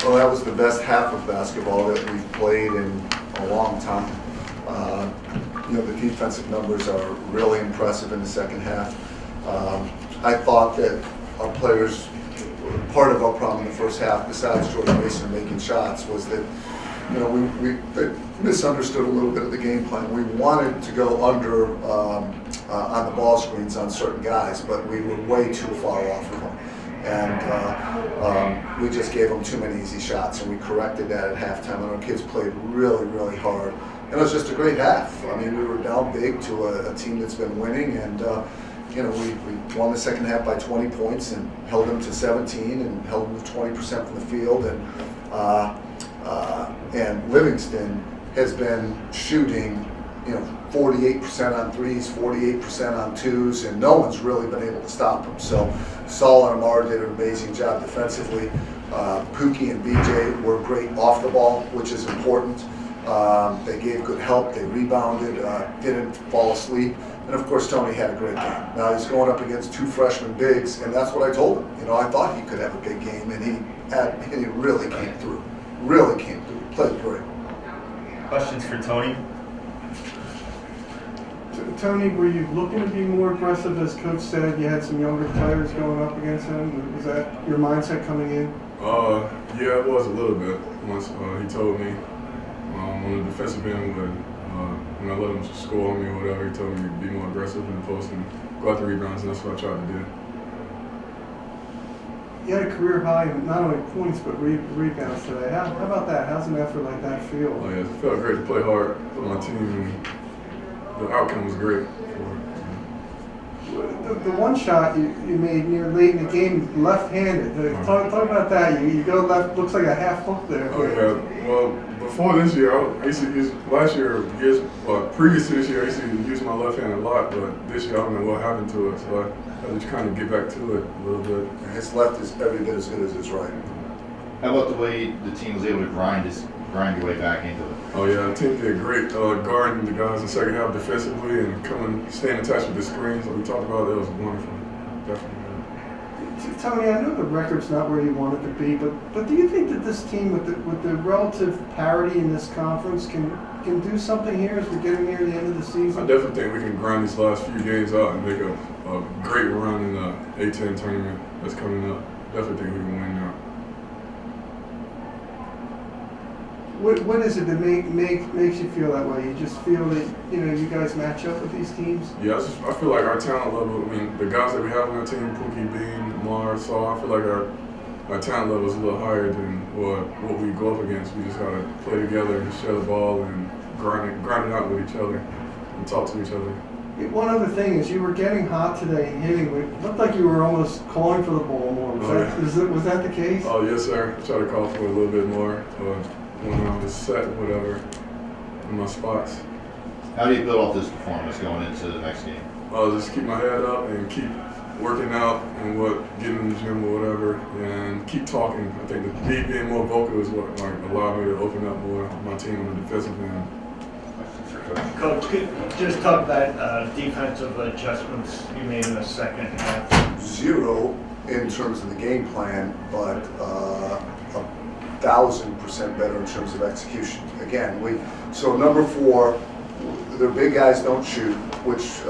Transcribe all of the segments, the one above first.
Well, that was the best half of basketball that we've played in a long time. The defensive numbers are really impressive in the second half. I thought that our players, part of our problem in the first half, besides Jordan Mason making shots, was that we misunderstood a little bit of the game plan. We wanted to go under on the ball screens on certain guys, but we were way too far off of them. And we just gave them too many easy shots, and we corrected that at halftime, and our kids played really, really hard. And it was just a great half. I mean, we were down big to a team that's been winning, and we won the second half by 20 points and held them to 17 and held them to 20% from the field. And Livingston has been shooting 48% on threes, 48% on twos, and no one's really been able to stop them. So Salle and Amar did an amazing job defensively. Pookie and BJ were great off the ball, which is important. They gave good help, they rebounded, didn't fall asleep, and of course Tony had a great game. Now he's going up against two freshman bigs, and that's what I told him. I thought he could have a big game, and he really came through. Really came through. Played great. Questions for Tony? Tony, were you looking to be more aggressive? As Coach said, you had some younger players going up against him. Was that your mindset coming in? Yeah, it was a little bit. Once he told me on the defensive end, when I let him score on me or whatever, he told me to be more aggressive in the post and go out the rebounds, and that's what I tried to do. You had a career high in not only points but rebounds today. How about that? How's an effort like that feel? Oh yeah, it felt great to play hard for my team, and the outcome was great. The one shot you made near late in the game, left-handed. Talk about that. You go left, looks like a half hook there. Oh yeah. Well, before this year, I used to use previous to this year, I used to use my left hand a lot, but this year I don't know what happened to it, so I just kind of get back to it a little bit. And his left is every bit as good as his right. How about the way the team was able to grind your way back into it? Oh yeah, the team did great guarding the guys in the second half defensively and staying attached with the screens like we talked about. That was wonderful, definitely. Tony, I know the record's not where you want it to be, but do you think that this team, with the relative parity in this conference, can do something here as we're getting near the end of the season? I definitely think we can grind these last few games out and make a great run in the A-10 tournament that's coming up. Definitely think we can win now. What is it that makes you feel that way? You just feel that you guys match up with these teams? Yeah, I feel like our talent level. I mean, the guys that we have on our team, Pookie, Bean, Mars, so I feel like our talent level is a little higher than what we go up against. We just gotta play together and share the ball and grind it out with each other and talk to each other. One other thing is you were getting hot today and hitting. It looked like you were almost calling for the ball more. Was that the case? Oh yes, sir. I try to call for it a little bit more. When I was set, whatever, in my spots. How do you build off this performance going into the next game? Just keep my head up and keep working out and getting in the gym or whatever, and keep talking. I think me being more vocal is what allowed me to open up more my team on the defensive end. Coach, could you just talk about defensive adjustments you made in the second half? 0 in terms of the game plan, but 1,000% better in terms of execution. Again, so number 4, their big guys don't shoot, which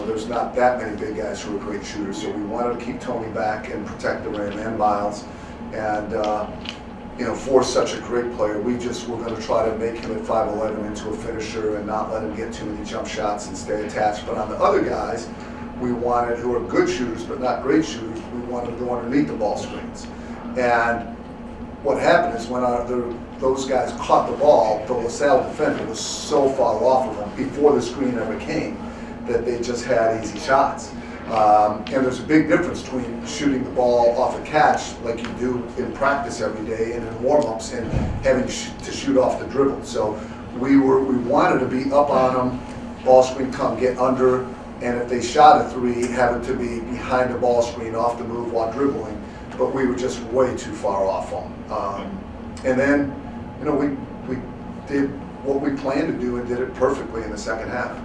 there's not that many big guys who are great shooters. So we wanted to keep Tony back and protect the rim and Miles, and for such a great player, we're going to try to make him at 5'11" into a finisher and not let him get too many jump shots and stay attached. But on the other guys, we wanted, who are good shooters but not great shooters, we wanted to go underneath the ball screens. And what happened is when those guys caught the ball, the LaSalle defender was so far off of them before the screen ever came that they just had easy shots. And there's a big difference between shooting the ball off a catch like you do in practice every day and in warm-ups and having to shoot off the dribble. So we wanted to be up on them, ball screen come, get under, and if they shot a 3, have it to be behind the ball screen off the move while dribbling. But we were just way too far off them. And then, we did what we planned to do and did it perfectly in the second half.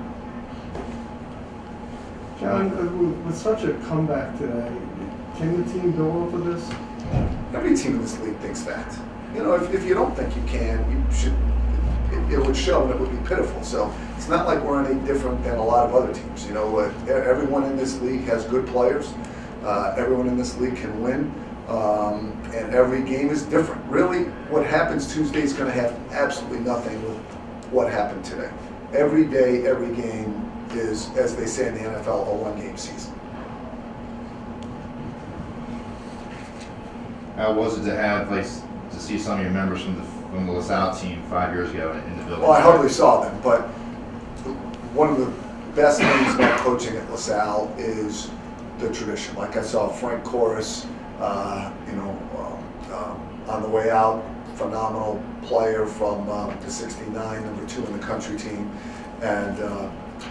John, with such a comeback today, can the team go over this? Every team in this league thinks that. You know, if you don't think you can, you should. It would show and it would be pitiful. So it's not like we're any different than a lot of other teams. You know, everyone in this league has good players. Everyone in this league can win. And every game is different. Really, what happens Tuesday is going to have absolutely nothing with what happened today. Every day, every game is, as they say in the NFL, a one-game season. How was it to have, like, to see some of your members from the LaSalle team 5 years ago in the building? Well, I hardly saw them, but one of the best things about coaching at LaSalle is the tradition. Like I saw Frank Corus, on the way out, phenomenal player from the 69, number 2 in the country team. And,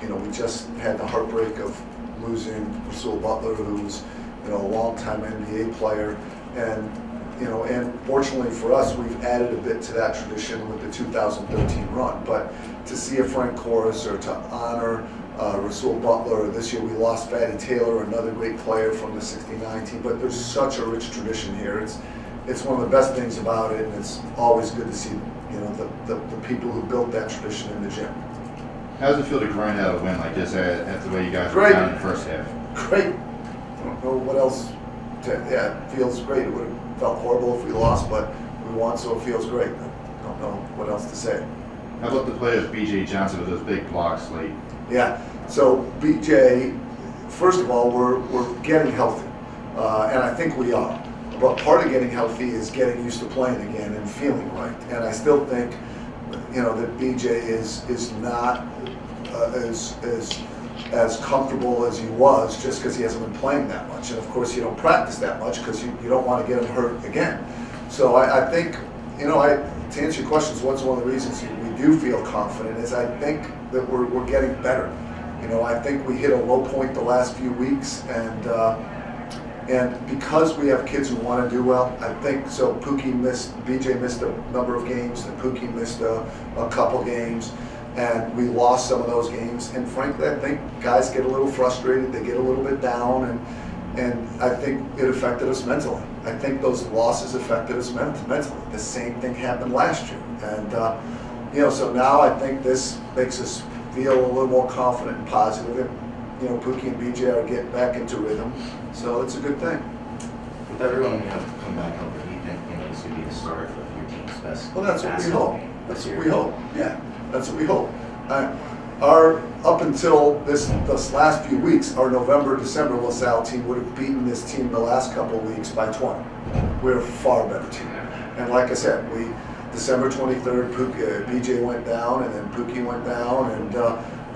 we just had the heartbreak of losing Rasul Butler, who's, a long-time NBA player. And fortunately for us, we've added a bit to that tradition with the 2013 run. But to see a Frank Corus or to honor Rasul Butler, this year we lost Fatty Taylor, another great player from the 69 team. But there's such a rich tradition here. It's one of the best things about it, and it's always good to see the people who built that tradition in the gym. How does it feel to grind out a win like this after the way you guys Great. were down in the first half? Great. I don't know what else. It feels great. It would have felt horrible if we lost, but we won, so it feels great. I don't know what else to say. How about the players, B.J. Johnson, with those big blocks late? Yeah. So B.J., first of all, we're getting healthy, and I think we are. But part of getting healthy is getting used to playing again and feeling right. And I still think, that B.J. is not as comfortable as he was just because he hasn't been playing that much. And of course, you don't practice that much because you don't want to get him hurt again. So I think, to answer your questions, what's one of the reasons we do feel confident is I think that we're getting better. I think we hit a low point the last few weeks, and because we have kids who want to do well, I think so. BJ missed a number of games, and Pookie missed a couple games, and we lost some of those games. And frankly, I think guys get a little frustrated, they get a little bit down, and I think it affected us mentally. I think those losses affected us mentally. The same thing happened last year, and so now I think this makes us feel a little more confident and positive. And, Pookie and BJ are getting back into rhythm, so it's a good thing. With everyone come back healthy, do you think this could be the start of your team's best? Well, that's what we basketball hope. game That's this what year? we hope. Yeah, that's what we hope. Our up until this last few weeks, our November, December LaSalle team would have beaten this team the last couple of weeks by 20. We're a far better team. And like I said, December 23rd, BJ went down, and then Pookie went down,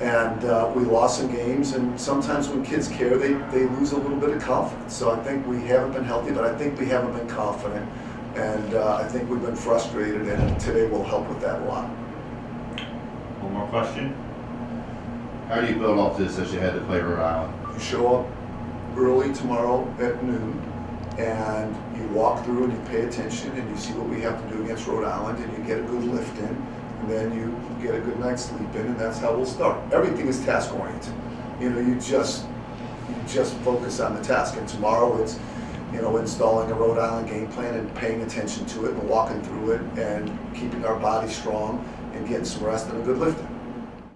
and we lost some games. And sometimes when kids care, they lose a little bit of confidence. So I think we haven't been healthy, but I think we haven't been confident. And I think we've been frustrated, and today will help with that a lot. One more question? How do you build off this as you had to play Rhode Island? You show up early tomorrow at noon, and you walk through and you pay attention, and you see what we have to do against Rhode Island, and you get a good lift in, and then you get a good night's sleep in, and that's how we'll start. Everything is task oriented. You just focus on the task, and tomorrow it's installing a Rhode Island game plan and paying attention to it and walking through it and keeping our body strong and getting some rest and a good lift in.